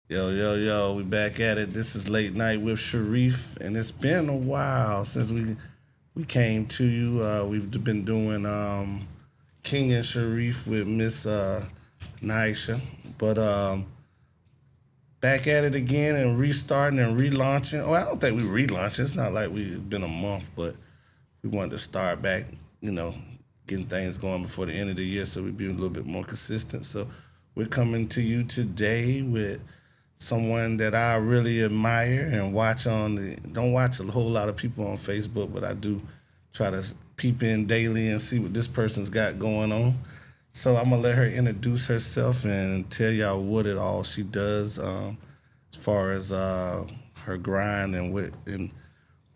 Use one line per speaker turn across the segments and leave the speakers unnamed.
Yo, yo, yo, we back at it. This is Late Night with Sharif, and it's been a while since we came to you. We've been doing King and Sharif with Miss Naisha, but back at it again and restarting and relaunching. Oh, I don't think we relaunched. It's not like we've been a month, but we wanted to start back, you know, getting things going before the end of the year so we'd be a little bit more consistent. So we're coming to you today with someone that I really admire and watch on the don't watch a whole lot of people on Facebook, but I do try to peep in daily and see what this person's got going on. So I'm gonna let her introduce herself and tell y'all what it all she does, as far as her grind and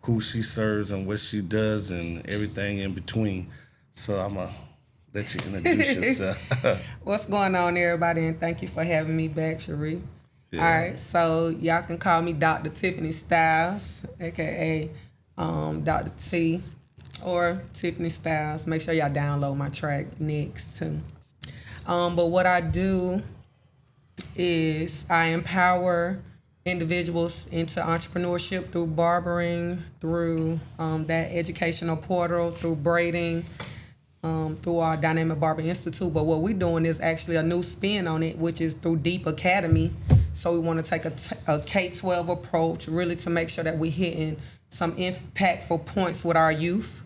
who she serves and what she does and everything in between. So I'm gonna let you introduce yourself.
What's going on, everybody, and thank you for having me back, Sharif.
Yeah.
All right, so y'all can call me Dr. Tiffany Styles, aka Dr. T, or Tiffany Styles. Make sure y'all download my track next too. But what I do is I empower individuals into entrepreneurship through barbering, through that educational portal, through braiding, through our Dynamic Barber Institute. But what we're doing is actually a new spin on it, which is through Deep Academy. So we want to take a K-12 approach, really to make sure that we're hitting some impactful points with our youth.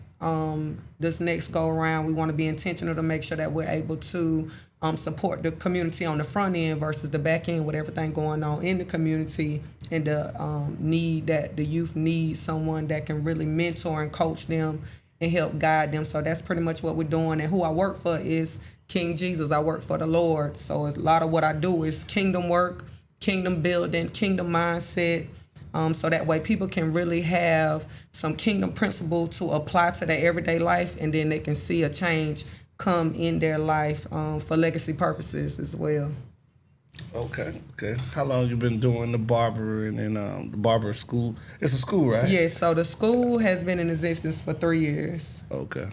This next go around, we want to be intentional to make sure that we're able to support the community on the front end versus the back end with everything going on in the community, and the need that the youth need someone that can really mentor and coach them and help guide them. So that's pretty much what we're doing. And who I work for is King Jesus. I work for the Lord. So a lot of what I do is kingdom work, kingdom building, kingdom mindset. So that way people can really have some kingdom principle to apply to their everyday life, and then they can see a change come in their life for legacy purposes as well.
Okay. How long you been doing the barbering and the barber school? It's a school, right?
Yes, so the school has been in existence for 3 years.
Okay.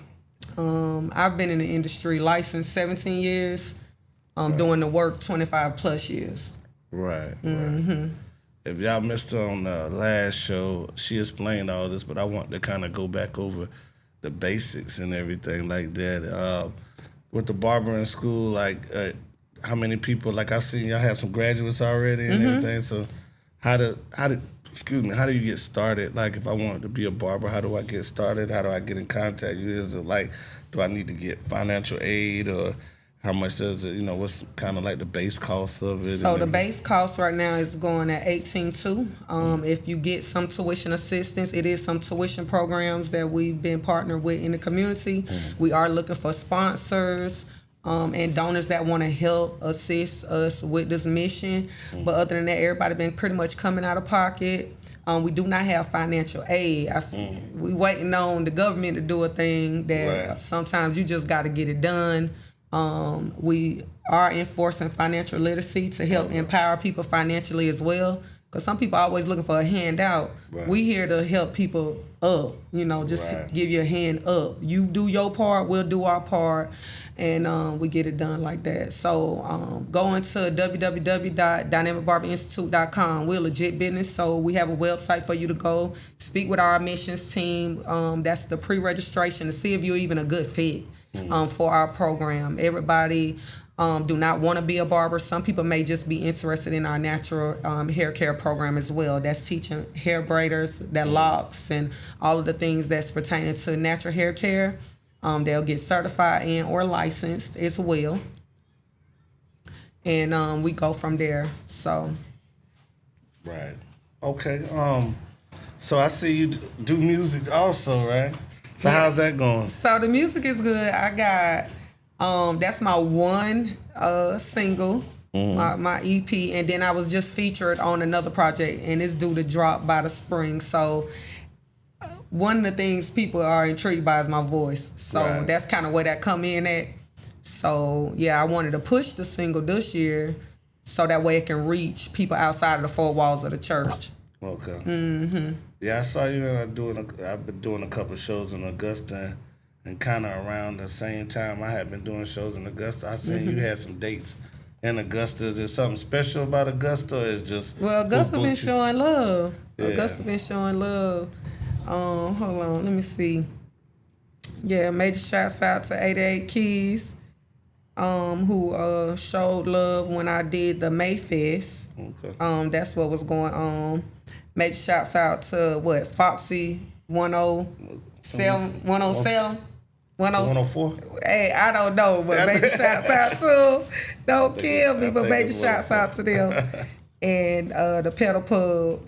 I've been in the industry licensed 17 years, doing the work 25 plus years.
Right. If y'all missed her on the last show, she explained all this, but I want to kind of go back over the basics and everything like that. With the barbering school, like how many people? Like I've seen y'all have some graduates already and everything. So how do you get started? Like if I wanted to be a barber, how do I get started? How do I get in contact with you? Is it like, do I need to get financial aid, or how much does it, what's kind of like the base cost of it?
So the base cost right now is going at $18,200. If you get some tuition assistance, it is some tuition programs that we've been partnered with in the community. We are looking for sponsors and donors that want to help assist us with this mission. But other than that, everybody been pretty much coming out of pocket. We do not have financial aid. We waiting on the government to do a thing that sometimes you just got to get it done. We are enforcing financial literacy to help empower people financially as well. Because some people are always looking for a handout. We here to help people up, just give you a hand up. You do your part, we'll do our part, and we get it done like that. So go into www.dynamicbarberinstitute.com. We're a legit business, so we have a website for you to go speak with our admissions team. That's the pre-registration to see if you're even a good fit for our program. Everybody do not want to be a barber. Some people may just be interested in our natural hair care program as well. That's teaching hair braiders, that locks, and all of the things that's pertaining to natural hair care. They'll get certified and or licensed as well. And we go from there. So.
Right. Okay. So I see you do music also, right? So how's that going?
So the music is good. I got that's my one single, my EP, and then I was just featured on another project, and it's due to drop by the spring. So one of the things people are intrigued by is my voice. So that's kind of where that come in at. So yeah, I wanted to push the single this year so that way it can reach people outside of the four walls of the church.
Okay. Yeah, I saw you I've been doing a couple of shows in Augusta, and kind of around the same time I had been doing shows in Augusta. I seen you had some dates in Augusta? Is there something special about Augusta, or is just
Well,
who
Augusta been
booked you?
showing love.
Yeah.
Augusta been showing love. Hold on, let me see. Yeah, major shouts out to 88 Keys, who showed love when I did the Mayfest.
Okay.
That's what was going on. Major shouts out to Foxy 107 107
104?
Hey, I don't know, but major shouts out to them. Don't kill me,
I
but
think
major
it's
shouts out to them. And the Pedal Pub.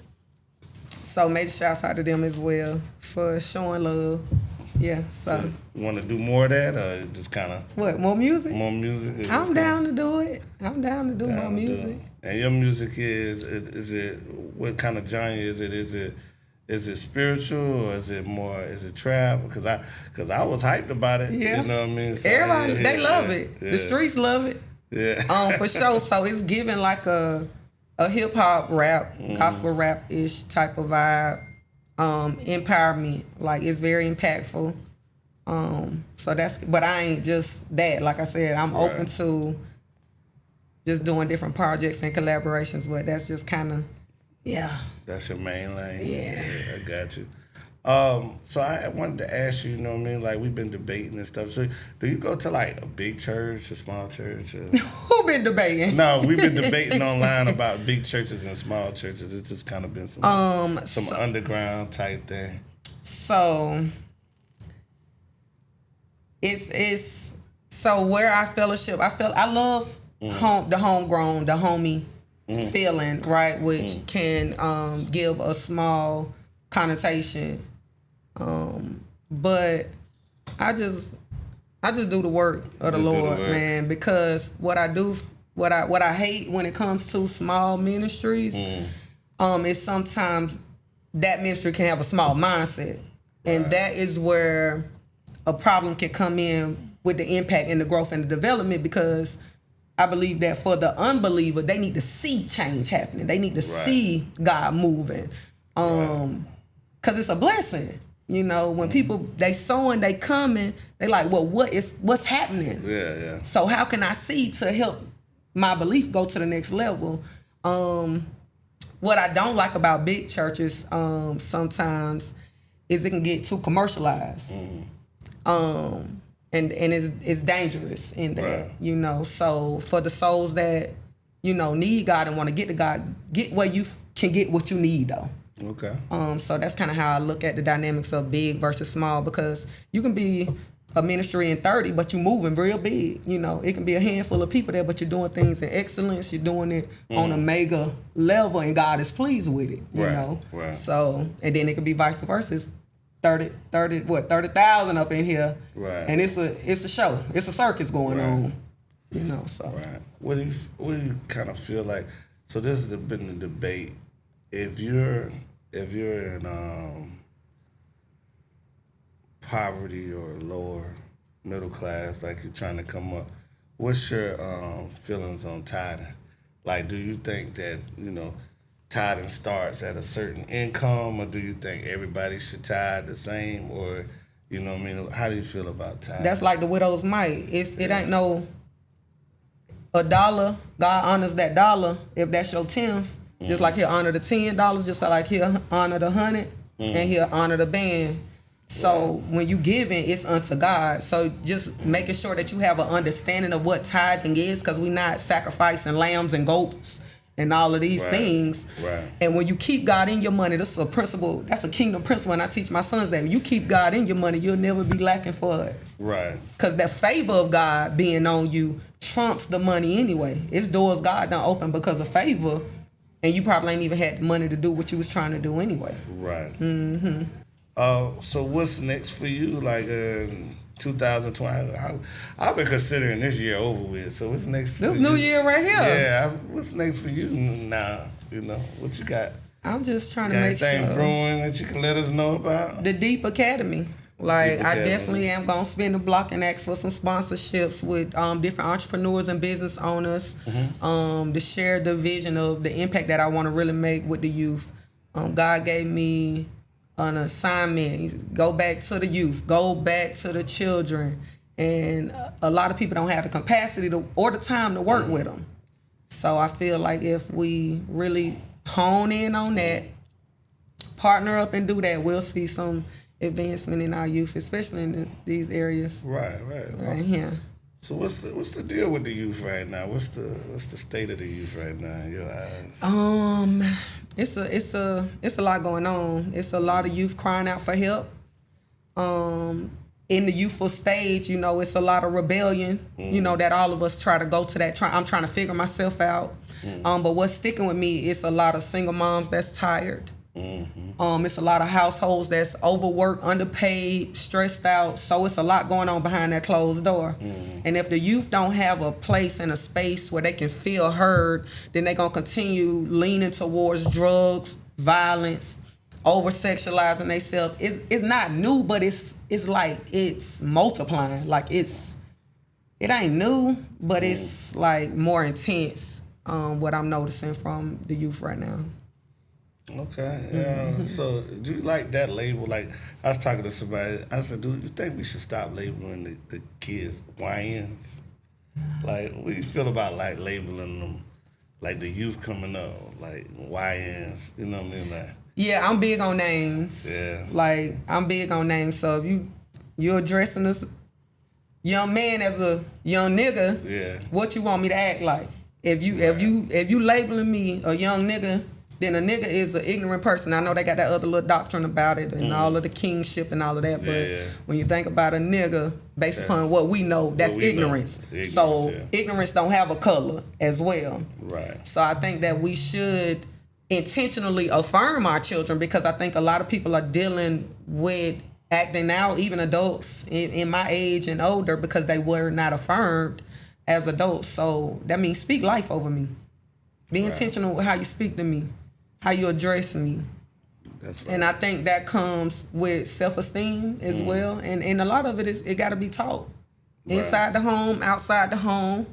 So major shouts out to them as well for showing love. Yeah, so.
You want to do more of that, or just kind of
What, more music?
more music?
I'm down to do it. I'm down to do more music.
And your music is it what kind of genre is it? Is it spiritual, or is it trap? Because I was hyped about it.
Yeah.
You know what I mean? So,
Everybody, they love
yeah,
it.
yeah.
The streets love it.
Yeah.
For sure. So it's giving like a hip hop rap, gospel rap ish type of vibe. Empowerment. Like it's very impactful. So that's, but I ain't just that. Like I said, I'm open to just doing different projects and collaborations, but that's just kind of, yeah.
That's your main lane.
Yeah.
I got you. So I wanted to ask you, you know what I mean? Like we've been debating and stuff. So do you go to like a big church, a small church?
Who been debating?
No, we've been debating online about big churches and small churches. It's just kind of been some underground type thing.
So it's so where I fellowship, I love the homegrown, the homie feeling, right? Which can give a small connotation. But I just do the work of the Lord, man, because what I hate when it comes to small ministries, is sometimes that ministry can have a small mindset. And that is where a problem can come in with the impact and the growth and the development, because I believe that for the unbeliever, they need to see change happening. They need to see God moving. Cause it's a blessing. You know, when people, they sowing, they coming, they like, well, what's happening?
Yeah.
So how can I see to help my belief go to the next level? What I don't like about big churches sometimes is it can get too commercialized. And it's dangerous in that, you know. So for the souls that, you know, need God and want to get to God, get where you can get what you need though.
Okay.
So that's kind of how I look at the dynamics of big versus small, because you can be a ministry in 30, but you moving real big. You know, it can be a handful of people there, but you're doing things in excellence. You're doing it on a mega level, and God is pleased with it. You know, so, and then it could be vice versa. It's 30,000 up in here, and it's a show. It's a circus going on. You know, so.
What do you kind of feel like? So this has been the debate. If you're in poverty or lower middle class, like you're trying to come up, what's your feelings on tithing? Like, do you think that, you know, tithing starts at a certain income, or do you think everybody should tithe the same, or, you know what I mean? How do you feel about tithing?
That's like the widow's mite. It ain't no a dollar. God honors that dollar if that's your tenth. Just like he'll honor the $10, just like he'll honor the 100, and he'll honor the band. So when you giving, it's unto God. So just making sure that you have an understanding of what tithing is, because we're not sacrificing lambs and goats and all of these things. And when you keep God in your money, this is a principle, that's a kingdom principle, and I teach my sons that you keep God in your money, you'll never be lacking for it. Because that favor of God being on you trumps the money anyway. It's doors God done open because of favor. And you probably ain't even had the money to do what you was trying to do anyway.
So what's next for you? Like 2020, I've been considering this year over with. So what's next?
This new year right here.
Yeah. What's next for you now? You know what you got?
I'm just trying to make sure.
Anything brewing that you can let us know about?
The Deep Academy. Like, I definitely am going to spin the block and ask for some sponsorships with different entrepreneurs and business owners to share the vision of the impact that I want to really make with the youth. God gave me an assignment. Go back to the youth. Go back to the children. And a lot of people don't have the capacity or the time to work with them. So I feel like if we really hone in on that, partner up and do that, we'll see some advancement in our youth, especially in these areas
Right.
right here.
So what's the deal with the youth right now? What's the state of the youth right now in your eyes?
It's a lot going on. It's a lot of youth crying out for help. In the youthful stage, it's a lot of rebellion, that all of us try to go to that. I'm trying to figure myself out. But what's sticking with me is a lot of single moms that's tired. It's a lot of households that's overworked, underpaid, stressed out. So it's a lot going on behind that closed door. And if the youth don't have a place and a space where they can feel heard, then they're going to continue leaning towards drugs, violence, over-sexualizing themselves. It's not new, but it's like it's multiplying. Like it ain't new, but it's like more intense, what I'm noticing from the youth right now.
Okay. So do you like that label? Like I was talking to somebody, I said, "Do you think we should stop labeling the kids YNs? Like, what do you feel about like labeling them, like the youth coming up, like YNs? You know what I mean? Like,
yeah, I'm big on names.
Yeah.
Like I'm big on names. So if you're addressing this young man as a young nigga,
yeah.
What you want me to act like? If you labeling me a young nigga, then a nigga is an ignorant person. I know they got that other little doctrine about it and all of the kingship and all of that, but when you think about a nigga, based upon what we know, that's ignorance. So ignorance don't have a color as well.
Right.
So I think that we should intentionally affirm our children, because I think a lot of people are dealing with acting out, even adults in my age and older, because they were not affirmed as adults. So that means speak life over me. Be intentional with how you speak to me, how you address me.
That's right.
And I think that comes with self-esteem as well. And a lot of it got to be taught. Inside the home, outside the home.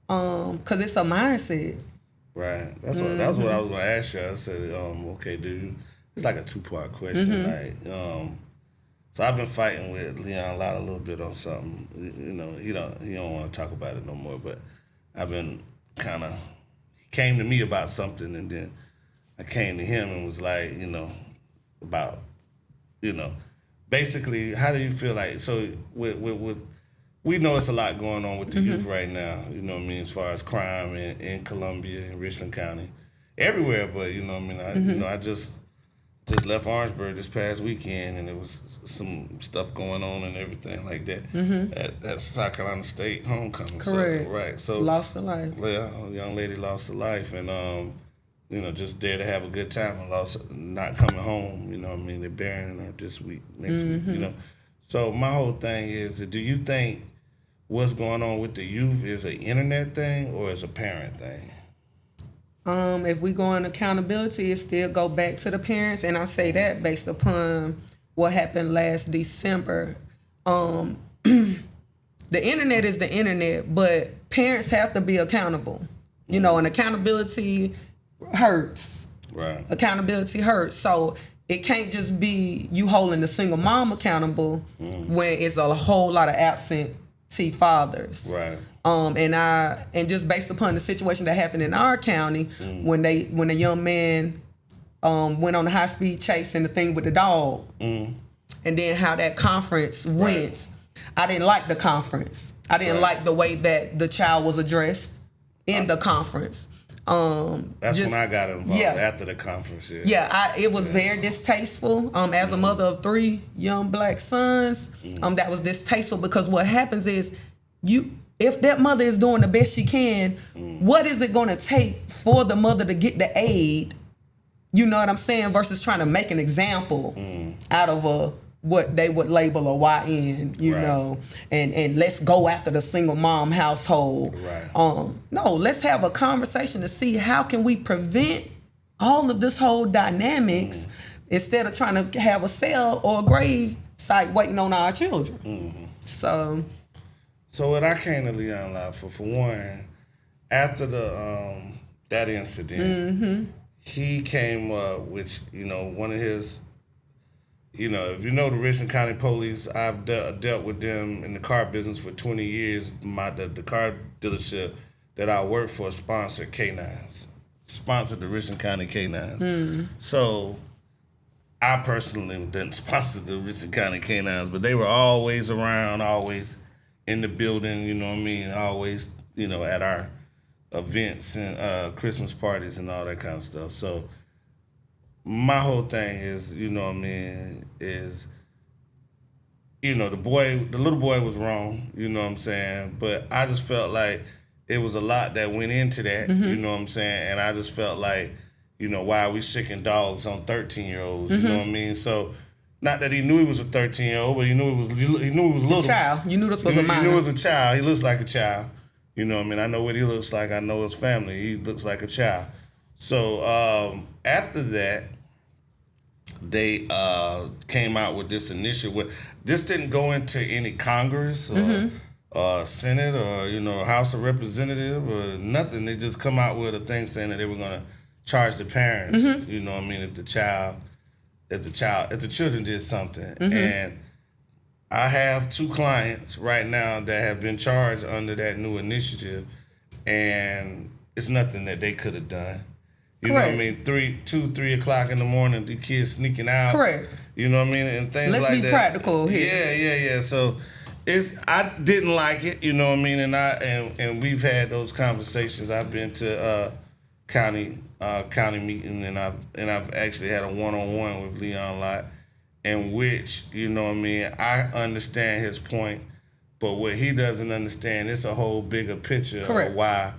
Because it's a mindset.
Right. That's what I was going to ask you. I said, okay, it's like a two-part question. Like, so I've been fighting with Leon a little bit on something. He don't want to talk about it no more, but I've been kind of, he came to me about something, and then I came to him and was like, about, basically, how do you feel like, so with we know it's a lot going on with the youth right now, you know what I mean, as far as crime in Columbia and Richland County, everywhere, but I just left Orangeburg this past weekend, and there was some stuff going on and everything like that at South Carolina State homecoming.
Correct.
So, right. So
lost a life.
Well, a young lady lost her life, and just there to have a good time and not coming home. You know what I mean? They're burying her this week, next week. So my whole thing is, do you think what's going on with the youth is an internet thing or is a parent thing?
If we go on accountability, it still go back to the parents, and I say that based upon what happened last December. The internet is the internet, but parents have to be accountable. And accountability hurts.
Right.
Accountability hurts. So it can't just be you holding the single mom accountable when it's a whole lot of absentee fathers.
Right.
And just based upon the situation that happened in our county, when a young man went on a high speed chase and the thing with the dog, and then how that conference went, I didn't like the conference. I didn't like the way that the child was addressed in the conference.
That's when I got involved after the conference.
It was very distasteful. As a mother of 3 young black sons, that was distasteful, because what happens is if that mother is doing the best she can, what is it going to take for the mother to get the aid? You know what I'm saying? Versus trying to make an example out of what they would label a YN, you know, and let's go after the single mom household.
Right.
No, let's have a conversation to see how can we prevent all of this whole dynamics instead of trying to have a cell or a grave site waiting on our children.
So what I came to Leon Live for one, after that incident, he came up with, one of his, if you know the Richland County Police, I've dealt with them in the car business for 20 years. The car dealership that I worked for sponsored canines, sponsored the Richland County canines. So I personally didn't sponsor the Richland County canines, but they were always around, always in the building, you know what I mean? Always, at our events and Christmas parties and all that kind of stuff. So my whole thing is, is, the little boy was wrong, you know what I'm saying? But I just felt like it was a lot that went into that, you know what I'm saying? And I just felt like, why are we sicking dogs on 13-year-olds, you know what I mean? So, not that he knew he was a 13-year-old, but he knew he was little.
Child. You knew this was a minor.
He knew he was a child. He looks like a child. You know what I mean? I know what he looks like. I know his family. He looks like a child. So, after that, they came out with this initiative. This didn't go into any Congress or Senate or, House of Representatives or nothing. They just come out with a thing saying that they were going to charge the parents, you know what I mean, if the children did something. And I have 2 clients right now that have been charged under that new initiative, and it's nothing that they could have done. You know what I mean? 3 o'clock in the morning, the kids sneaking out.
Correct.
You know what I mean? And things
Let's
like that.
Let's be practical here.
Yeah. So I didn't like it, you know what I mean? And we've had those conversations. I've been to county meeting, and I've actually had a one-on-one with Leon Lott, in which, you know what I mean, I understand his point, but what he doesn't understand, it's a whole bigger picture of why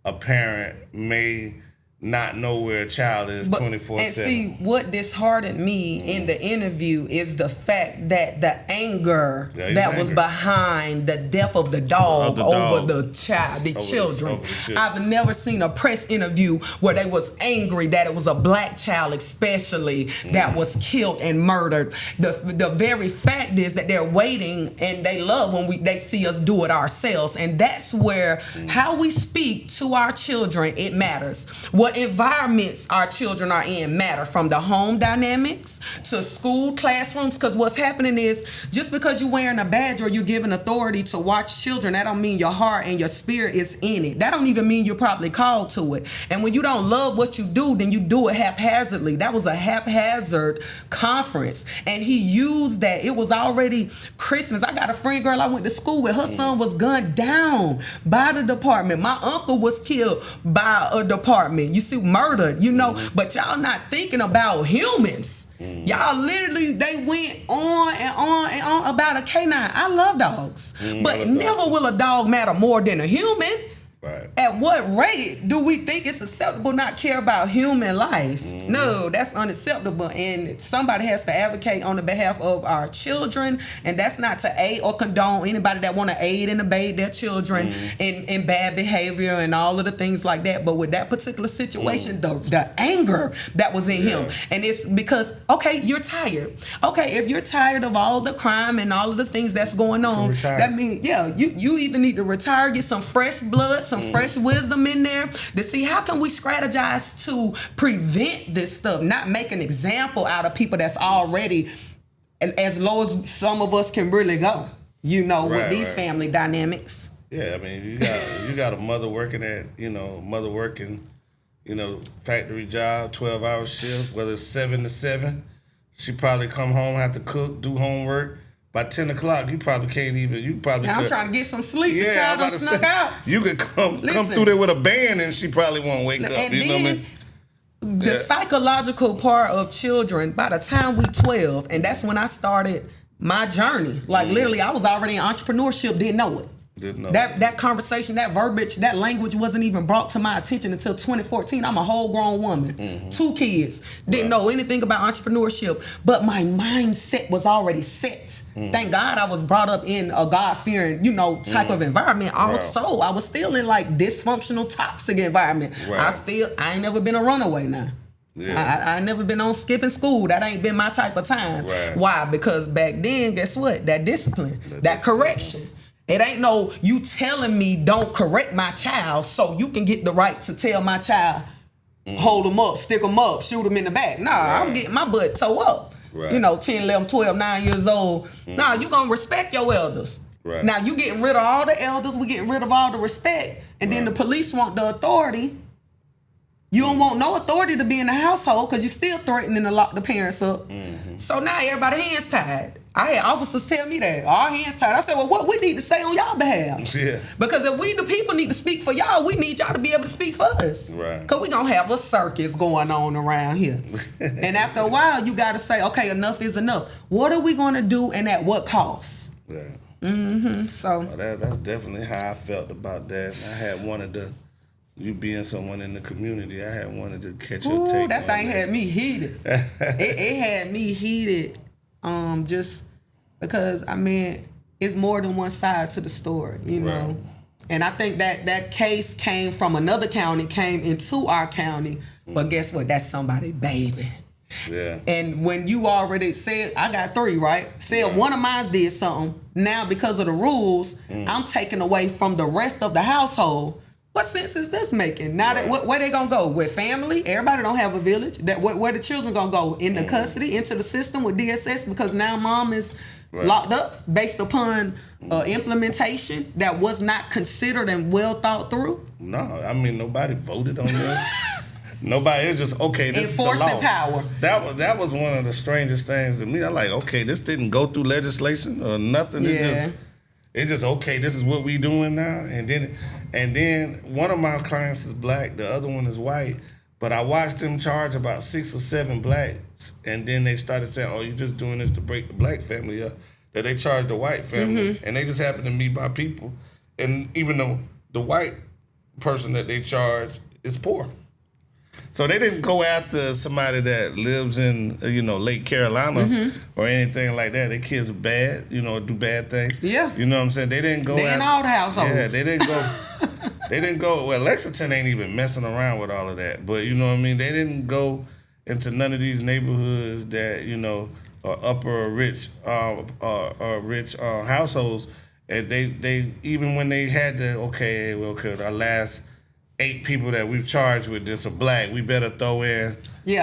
a parent may not know where a child is 24/7.
And see, what disheartened me in the interview is the fact that the anger was behind the death of the dog over the child, the children. I've never seen a press interview where they was angry that it was a black child especially that was killed and murdered. The very fact is that they're waiting, and they love when they see us do it ourselves. And that's where how we speak to our children, it matters. What environments our children are in matter, from the home dynamics to school classrooms, because what's happening is, just because you're wearing a badge or you're given authority to watch children, that don't mean your heart and your spirit is in it. That don't even mean you're probably called to it. And when you don't love what you do, then you do it haphazardly. That was a haphazard conference, and he used that. It was already Christmas. I got a friend girl I went to school with. Her son was gunned down by the department. My uncle was killed by a department. You see, murdered, but y'all not thinking about humans. Y'all literally, they went on and on and on about a canine. I love dogs, but never will a dog matter more than a human. Right. At what rate do we think it's acceptable not care about human life? No, that's unacceptable, and somebody has to advocate on the behalf of our children, and that's not to aid or condone anybody that want to aid and abet their children in bad behavior and all of the things like that. But with that particular situation, the anger that was in him, and it's because, okay, you're tired. Okay, if you're tired of all the crime and all of the things that's going on, that means, you either need to retire, get some fresh blood, some fresh wisdom in there to see how can we strategize to prevent this stuff, not make an example out of people that's already as low as some of us can really go, with these family dynamics.
Yeah, I mean, you got a mother working at, factory job, 12-hour shift, whether it's 7 to 7. She probably come home, have to cook, do homework. By 10 o'clock, you probably can't even.
I'm trying to get some sleep. The child done snuck out.
You could come through there with a band, and she probably won't wake up.
And
you know what I mean?
The psychological part of children, by the time we 12, and that's when I started my journey. Like literally, I was already in entrepreneurship, didn't know it. That conversation, that verbiage, that language wasn't even brought to my attention until 2014. I'm a whole grown woman, 2 kids, didn't know anything about entrepreneurship, but my mindset was already set. Thank God I was brought up in a God-fearing, type of environment. Also, I was still in like dysfunctional, toxic environment. I ain't never been a runaway now. Yeah. I ain't never been on skipping school. That ain't been my type of time. Right. Why? Because back then, guess what? That discipline, that correction. It ain't no you telling me don't correct my child so you can get the right to tell my child, hold them up, stick them up, shoot them in the back. Nah, I'm getting my butt toe up. Right. 10, 11, 12, 9 years old. Nah, you gonna respect your elders.
Right.
Now you getting rid of all the elders, we getting rid of all the respect, and then the police want the authority. You don't want no authority to be in the household because you're still threatening to lock the parents up. So now everybody hands tied. I had officers tell me that. All hands tied. I said, well, what we need to say on y'all behalf?
Yeah.
Because if we the people need to speak for y'all, we need y'all to be able to speak for us.
Right.
Because we going to have a circus going on around here. And after a while, you got to say, okay, enough is enough. What are we going to do and at what cost?
Right.
So
Well, that's definitely how I felt about that. I had wanted to, you being someone in the community, I had wanted to catch your take.
that
on
thing had me heated. it had me heated, just because I mean it's more than one side to the story, you know.
Right.
And I think that case came from another county, came into our county, but guess what? That's somebody's baby.
Yeah.
And when you already said, I got 3, right? Said one of mine did something. Now because of the rules, I'm taking away from the rest of the household. What sense is this making? Now that where they gonna go? With family? Everybody don't have a village. That where the children gonna go? In the custody, into the system with DSS because now mom is locked up based upon implementation that was not considered and well thought through.
No, I mean nobody voted on this. Nobody. It's just okay. This
Enforcing
is the law.
power.
That was one of the strangest things to me. I'm like, okay, this didn't go through legislation or nothing.
Yeah.
It's just okay. This is what we doing now. And then one of my clients is black. The other one is white. But I watched them charge about 6 or 7 blacks, and then they started saying, "Oh, you're just doing this to break the black family up." That they charged the white family, and they just happen to meet by people. And even though the white person that they charged is poor. So they didn't go after somebody that lives in, Lake Carolina or anything like that. Their kids are bad, do bad things.
Yeah.
You know what I'm saying? They didn't go
They in all the households.
Yeah, they didn't go. They didn't go. Well, Lexington ain't even messing around with all of that. But you know what I mean? They didn't go into none of these neighborhoods that, are upper or rich households. And they even when they had our last 8 people that we've charged with this are black, we better throw in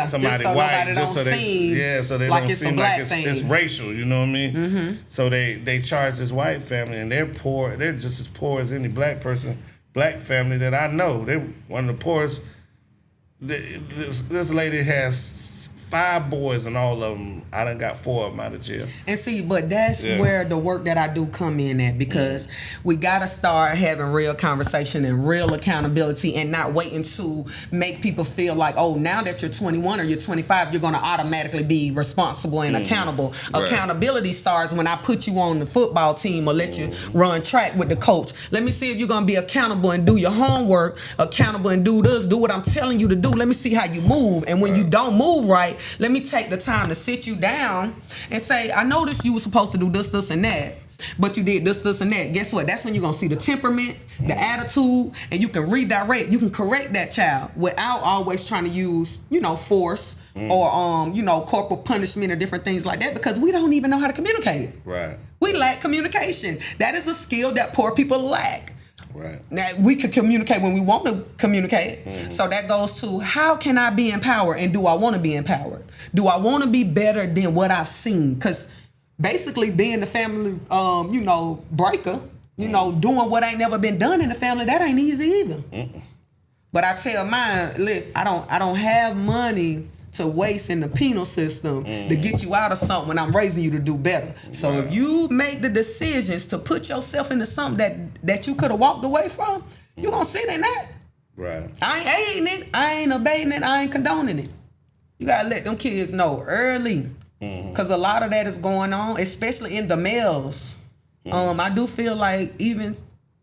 somebody
so
white
so they
like
don't seem like
it's racial, you know what I mean? So they charged this white family, and they're poor. They're just as poor as any black family that I know. They're one of the poorest. This lady has 5 boys, and all of them, I done got 4 of them out of jail.
And see, but that's where the work that I do come in at, because we got to start having real conversation and real accountability, and not waiting to make people feel like, oh, now that you're 21 or you're 25, you're going to automatically be responsible and accountable. Right. Accountability starts when I put you on the football team or let you run track with the coach. Let me see if you're going to be accountable and do your homework, accountable and do this, do what I'm telling you to do. Let me see how you move. And when you don't move right, let me take the time to sit you down and say, I noticed you were supposed to do this, this, and that, but you did this, this, and that. Guess what? That's when you're going to see the temperament, the attitude, and you can redirect. You can correct that child without always trying to use, force or, corporal punishment or different things like that, because we don't even know how to communicate.
Right.
We lack communication. That is a skill that poor people lack.
Right.
Now, we can communicate when we want to communicate. So that goes to, how can I be empowered, and do I want to be empowered? Do I want to be better than what I've seen? Because basically being the family, breaker, doing what ain't never been done in the family, that ain't easy either. But I tell mine, listen, I don't have money to waste in the penal system to get you out of something when I'm raising you to do better. So if you make the decisions to put yourself into something that you could have walked away from, you're going to sit in that.
Right.
I ain't hating it. I ain't abating it. I ain't condoning it. You got to let them kids know early. Because a lot of that is going on, especially in the males. I do feel like even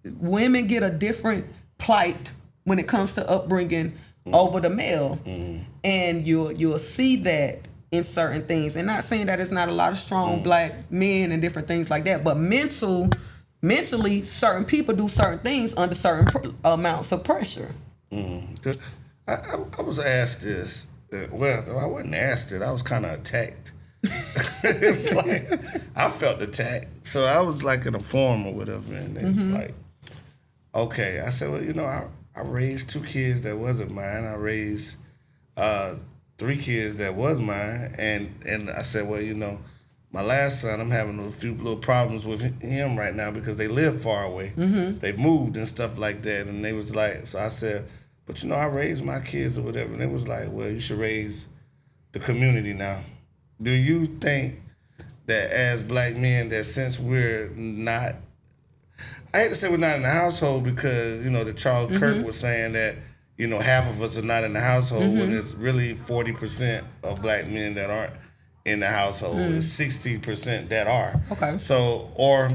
women get a different plight when it comes to upbringing over the male. And you'll see that in certain things. And not saying that it's not a lot of strong black men and different things like that, but mentally, certain people do certain things under certain amounts of pressure.
I was asked this. Well, I wasn't asked it. I was kind of attacked. It's like, I felt attacked. So I was like in a forum or whatever, and it was like, okay. I said, well, I raised 2 kids that wasn't mine. I raised 3 kids that was mine, and I said, well, my last son, I'm having a few little problems with him right now because they live far away. Mm-hmm. They moved and stuff like that, and they was like, so I said, but I raised my kids or whatever, and it was like, well, you should raise the community now. Do you think that as black men, that since we're not, I hate to say we're not in the household because, the Charles Kirk was saying that, half of us are not in the household when it's really 40% of black men that aren't in the household. It's 60% that are.
Okay.
So, or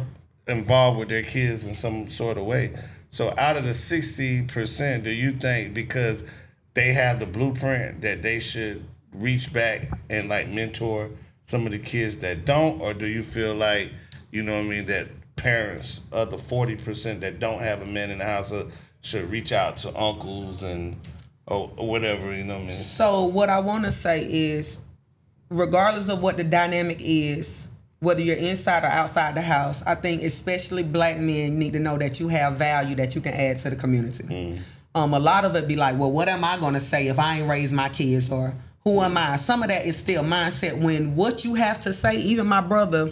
involved with their kids in some sort of way. So out of the 60%, do you think because they have the blueprint that they should reach back and like mentor some of the kids that don't, or do you feel like, that parents of the 40% that don't have a man in the house should reach out to uncles and or whatever,
So what I want to say is, regardless of what the dynamic is, whether you're inside or outside the house, I think especially black men need to know that you have value that you can add to the community. A lot of it be like, well, what am I going to say if I ain't raised my kids, or who am I? Some of that is still mindset when what you have to say, even my brother,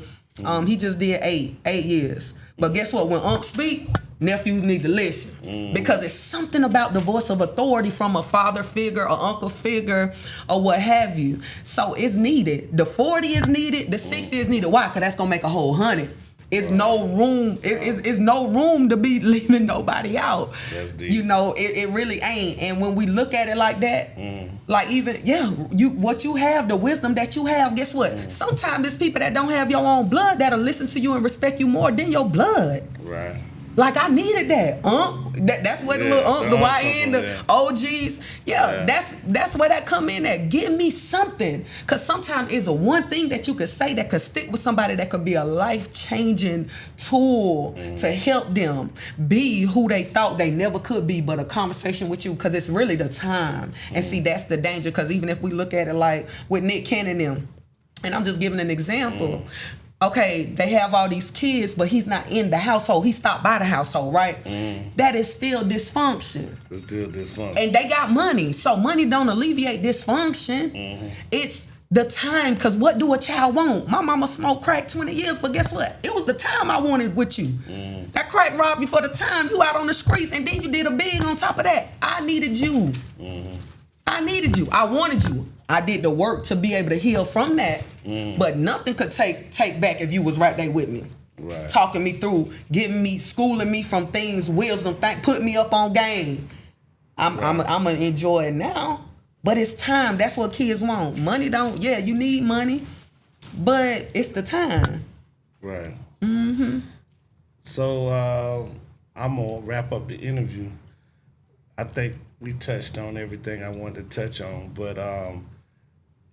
he just did 8 years. But guess what? When Unc speak, nephews need to listen. Because it's something about the voice of authority from a father figure or uncle figure or what have you. So it's needed. The 40 is needed. The 60 is needed. Why? Because that's going to make a whole 100. It's no room. It's no room to be leaving nobody out.
That's deep.
It really ain't. And when we look at it like that, like even what you have, the wisdom that you have. Guess what? Sometimes there's people that don't have your own blood that'll listen to you and respect you more than your blood.
Right.
Like I needed that. That's where the little the YN, the OGs. That's where that come in at. Give me something. Cause sometimes it's a one thing that you could say that could stick with somebody that could be a life-changing tool to help them be who they thought they never could be, but a conversation with you, cause it's really the time. And see, that's the danger. Cause even if we look at it like with Nick Cannon and them, and I'm just giving an example. Okay, they have all these kids, but he's not in the household. He stopped by the household, right? That is still dysfunction.
It's still dysfunction.
And they got money, so money don't alleviate dysfunction. It's the time, because what do a child want? My mama smoked crack 20 years, but guess what? It was the time I wanted with you. That crack robbed you for the time you out on the streets, and then you did a big on top of that. I needed you. I needed you. I wanted you. I did the work to be able to heal from that, but nothing could take back if you was right there with me.
Right.
Talking me through, schooling me from things, wisdom, putting me up on game. I'm gonna enjoy it now, but it's time. That's what kids want. Money don't. Yeah, you need money, but it's the time.
Right. So I'm gonna wrap up the interview. I think we touched on everything I wanted to touch on, but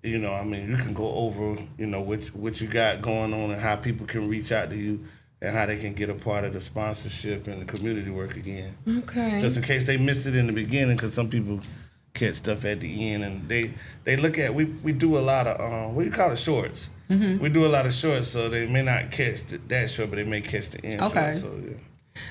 you can go over, what you got going on and how people can reach out to you and how they can get a part of the sponsorship and the community work again.
Okay.
Just in case they missed it in the beginning, because some people catch stuff at the end and they look at, we do a lot of, what do you call it, shorts. We do a lot of shorts, so they may not catch that short, but they may catch the end short. So, yeah.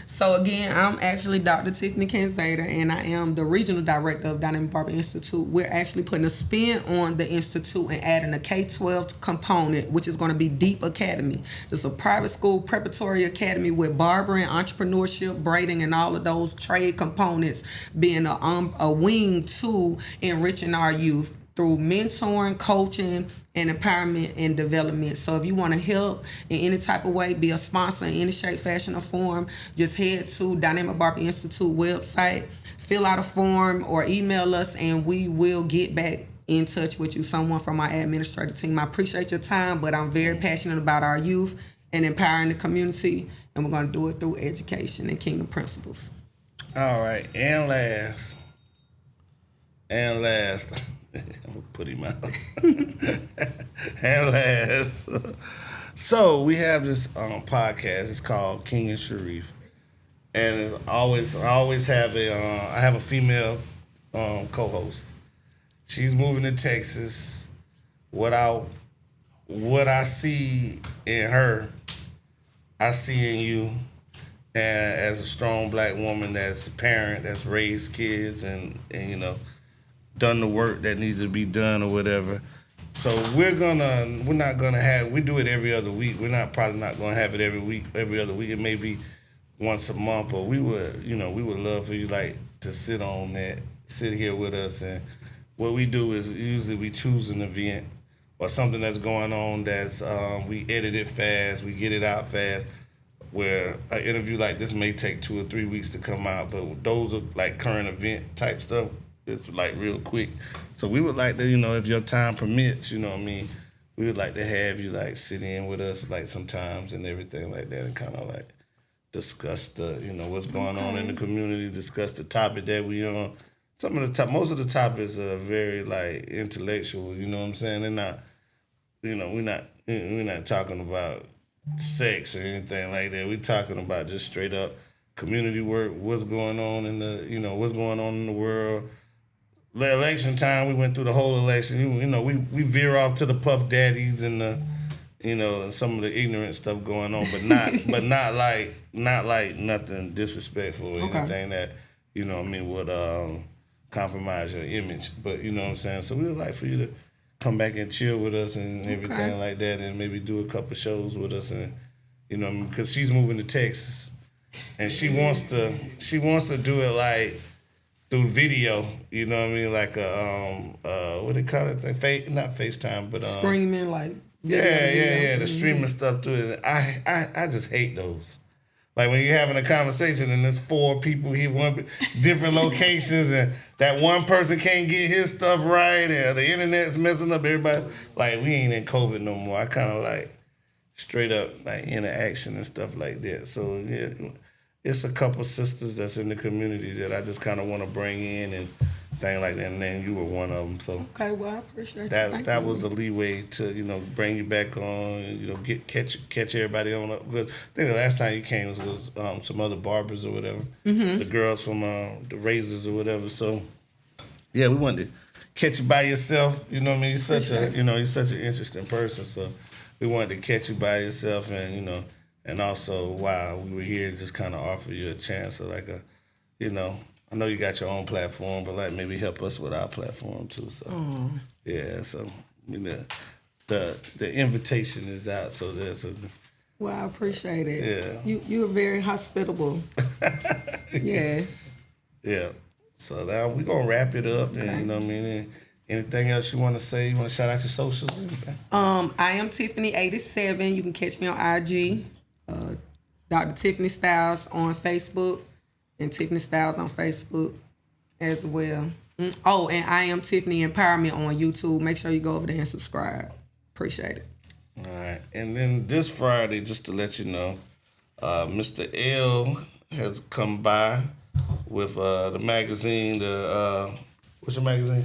So again, I'm actually Dr. Tiffany Kanzader, and I am the regional director of Dynamic Barber Institute. We're actually putting a spin on the institute and adding a K-12 component, which is going to be Deep Academy. It's a private school preparatory academy with barbering, entrepreneurship, braiding, and all of those trade components being a wing to enriching our youth through mentoring, coaching, and empowerment and development. So if you want to help in any type of way, be a sponsor in any shape, fashion, or form, just head to Dynamic Barber Institute website, fill out a form, or email us, and we will get back in touch with you, someone from our administrative team. I appreciate your time, but I'm very passionate about our youth and empowering the community, and we're going to do it through education and kingdom principles.
All right, and last, I'm gonna put him out. And last, so we have this podcast. It's called King and Sharif, and it's I always have I have a female co-host. She's moving to Texas. What I see in her, I see in you, and as a strong black woman that's a parent, that's raised kids, and done the work that needs to be done or whatever. So we're not gonna have. We do it every other week. We're probably not gonna have it every other week. It may be once a month, but we would love for you like to sit here with us. And what we do is usually we choose an event or something that's going on that's we edit it fast, we get it out fast. Where an interview like this may take 2 or 3 weeks to come out, but those are like current event type stuff. It's like real quick. So we would like to, if your time permits, we would like to have you like sit in with us like sometimes and everything like that and kind of like discuss the, what's going on in the community, discuss the topic that we on. Most of the topics are very like intellectual, you know what I'm saying? They're not, we're not talking about sex or anything like that. We're talking about just straight up community work, what's going on in the world. The election time, we went through the whole election. We veer off to the puff daddies and the, and some of the ignorant stuff going on, but not like nothing disrespectful or anything that would compromise your image. But you know what I'm saying. So we would like for you to come back and chill with us and everything like that, and maybe do a couple shows with us, and because she's moving to Texas, and she wants to do it like through video, you know what I mean, like a what do they call it? Not FaceTime, but
screaming like
the streaming stuff through it. I just hate those. Like when you're having a conversation and there's 4 people here, different locations, and that one person can't get his stuff right, and the internet's messing up. Everybody like we ain't in COVID no more. I kind of like straight up like interaction and stuff like that. So yeah. It's a couple sisters that's in the community that I just kind of want to bring in and things like that, and then you were one of them. So
okay, well I appreciate
that. That was a leeway to bring you back on, catch everybody on up. Because I think the last time you came was some other barbers or whatever, the girls from the Razors or whatever. So yeah, we wanted to catch you by yourself. You know what I mean? You're such an interesting person. So we wanted to catch you by yourself, and And also, while we were here, just kind of offer you a chance of like I know you got your own platform, but like maybe help us with our platform too. So yeah, so the invitation is out. So there's a.
Well, I appreciate it.
Yeah.
You are very hospitable. Yes.
Yeah. So now we're gonna wrap it up, and you know what I mean. Anything else you want to say? You want to shout out your socials?
I am Tiffany87. You can catch me on IG. Dr. Tiffany Styles on Facebook, and Tiffany Styles on Facebook as well. Oh, and I am Tiffany Empowerment on YouTube. Make sure you go over there and subscribe. Appreciate it.
All right. And then this Friday, just to let you know, Mr. L has come by with the magazine. What's your magazine?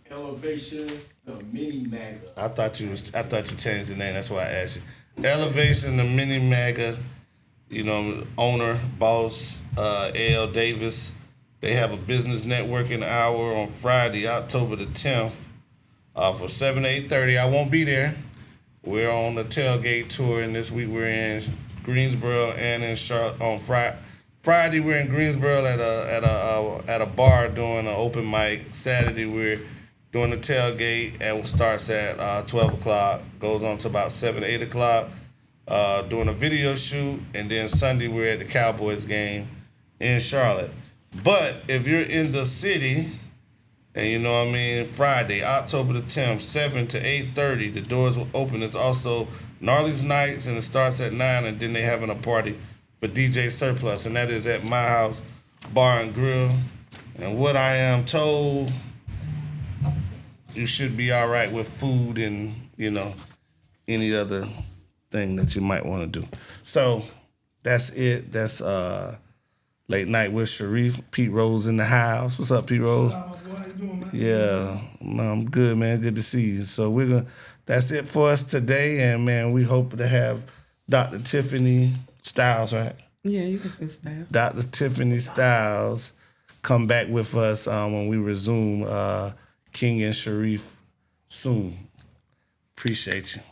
Elevation, the mini maga.
I thought you changed the name. That's why I asked you. Elevation, the mini maga. Owner, boss, L. Davis. They have a business networking hour on Friday, October the 10th, from 7 to 8:30. I won't be there. We're on the tailgate tour, and this week we're in Greensboro and in Charlotte. On Friday we're in Greensboro at a bar doing an open mic. Saturday we're doing the tailgate, and it starts at 12 o'clock, goes on to about 7, 8 o'clock, doing a video shoot, and then Sunday we're at the Cowboys game in Charlotte. But if you're in the city, and Friday, October the 10th, 7 to 8:30, the doors will open. It's also Gnarly's Nights, and it starts at 9, and then they're having a party for DJ Surplus, and that is at My House Bar and Grill. And what I am told, you should be all right with food and, any other thing that you might want to do. So that's it. That's Late Night with Sharif. Pete Rose in the house. What's up, Pete Rose?
How you doing, man?
Yeah, no, I'm good, man. Good to see you. So that's it for us today, and man, we hope to have Dr. Tiffany Styles, right?
Yeah, you can say Styles.
Dr. Tiffany Styles come back with us when we resume King and Sharif soon. Appreciate you.